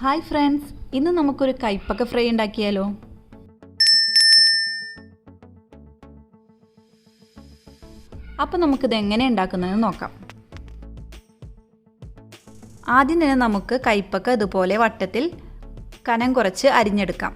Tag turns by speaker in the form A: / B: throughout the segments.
A: Hi friends, ഇന്ന് നമുക്കൊരു കൈപ്പക്ക fry ഉണ്ടാക്കിയാലോ? അപ്പോൾ നമുക്കിത് എങ്ങനെ ഉണ്ടാക്കുന്നതെന്ന് നോക്കാം. ആദ്യം തന്നെ നമുക്ക് കൈപ്പക്ക ഇതുപോലെ വട്ടത്തിൽ കനം കുറച്ച് അരിഞ്ഞെടുക്കാം.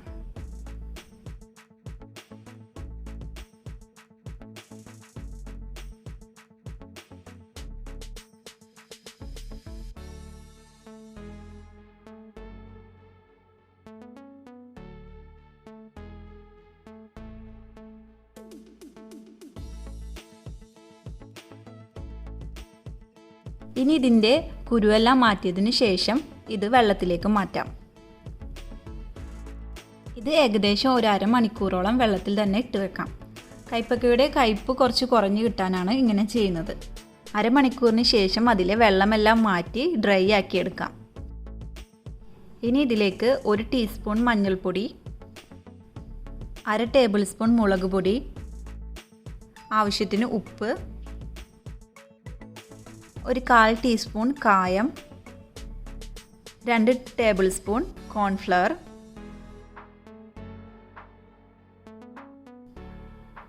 A: ഇനി ഇതിൻ്റെ കുരുവെല്ലാം മാറ്റിയതിന് ശേഷം ഇത് വെള്ളത്തിലേക്ക് മാറ്റാം. ഇത് ഏകദേശം ഒരു അരമണിക്കൂറോളം വെള്ളത്തിൽ തന്നെ ഇട്ട് വെക്കാം. കൈപ്പക്കയുടെ കയ്പ്പ് കുറച്ച് കുറഞ്ഞു കിട്ടാനാണ് ഇങ്ങനെ ചെയ്യുന്നത്. അരമണിക്കൂറിന് ശേഷം അതിലെ വെള്ളമെല്ലാം മാറ്റി ഡ്രൈ ആക്കിയെടുക്കാം. ഇനി ഇതിലേക്ക് 1 ടീസ്പൂൺ മഞ്ഞൾപ്പൊടി, 1/2 ടേബിൾ സ്പൂൺ മുളക് പൊടി, ആവശ്യത്തിന് ഉപ്പ്, 1/4 ടീസ്പൂൺ കായം, 2 ടേബിൾ സ്പൂൺ കോൺഫ്ലവർ,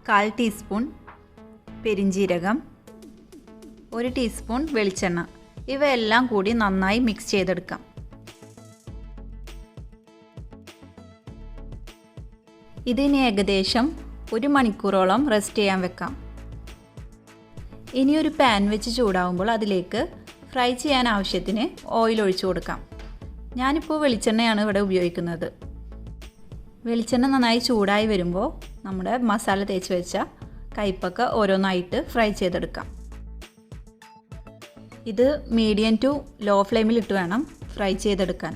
A: 1/4 ടീസ്പൂൺ പെരിഞ്ജീരകം, 1 ടീസ്പൂൺ വെളിച്ചെണ്ണ. ഇവയെല്ലാം കൂടി നന്നായി മിക്സ് ചെയ്തെടുക്കാം. ഇതിന് ഏകദേശം 1 മണിക്കൂറോളം റെസ്റ്റ് ചെയ്യാൻ വെക്കാം. ഇനി ഒരു പാൻ വെച്ച് ചൂടാവുമ്പോൾ അതിലേക്ക് ഫ്രൈ ചെയ്യാൻ ആവശ്യത്തിന് ഓയിൽ ഒഴിച്ചു കൊടുക്കാം. ഞാനിപ്പോൾ വെളിച്ചെണ്ണയാണ് ഇവിടെ ഉപയോഗിക്കുന്നത്. വെളിച്ചെണ്ണ നന്നായി ചൂടായി വരുമ്പോൾ നമ്മുടെ മസാല തേച്ച് വെച്ച കൈപ്പക്ക ഓരോന്നായിട്ട് ഫ്രൈ ചെയ്തെടുക്കാം. ഇത് മീഡിയം ടു ലോ ഫ്ലെയിമിൽ ഇട്ട് വേണം ഫ്രൈ ചെയ്തെടുക്കാൻ.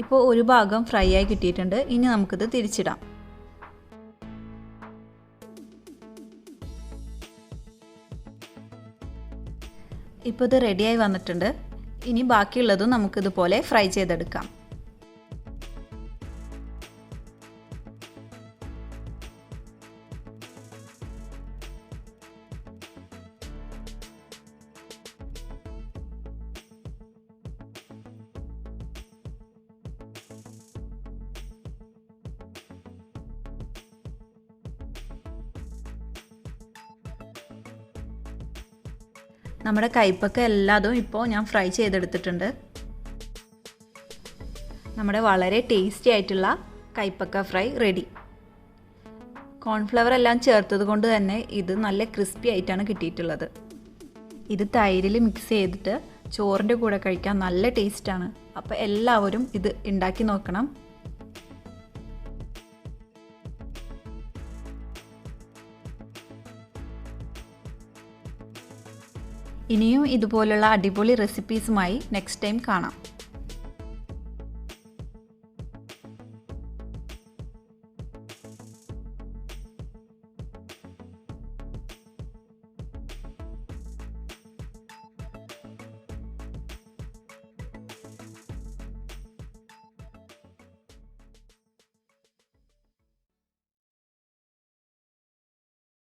A: ഇപ്പോൾ ഒരു ഭാഗം ഫ്രൈ ആയി കിട്ടിയിട്ടുണ്ട്. ഇനി നമുക്കിത് തിരിച്ചിടാം. ഇപ്പോൾ ഇത് റെഡിയായി വന്നിട്ടുണ്ട്. ഇനി ബാക്കിയുള്ളതും നമുക്കിതുപോലെ ഫ്രൈ ചെയ്തെടുക്കാം. നമ്മുടെ കൈപ്പക്ക എല്ലാതും ഇപ്പോൾ ഞാൻ ഫ്രൈ ചെയ്തെടുത്തിട്ടുണ്ട്. നമ്മുടെ വളരെ ടേസ്റ്റി ആയിട്ടുള്ള കൈപ്പക്ക ഫ്രൈ റെഡി. കോൺഫ്ലവർ എല്ലാം ചേർത്തത് കൊണ്ട് തന്നെ ഇത് നല്ല ക്രിസ്പി ആയിട്ടാണ് കിട്ടിയിട്ടുള്ളത്. ഇത് തൈരിൽ മിക്സ് ചെയ്തിട്ട് ചോറിൻ്റെ കൂടെ കഴിക്കാൻ നല്ല ടേസ്റ്റാണ്. അപ്പോൾ എല്ലാവരും ഇത് ഉണ്ടാക്കി നോക്കണം. ഇനിയും ഇതുപോലുള്ള അടിപൊളി റെസിപ്പീസുമായി നെക്സ്റ്റ് ടൈം കാണാം.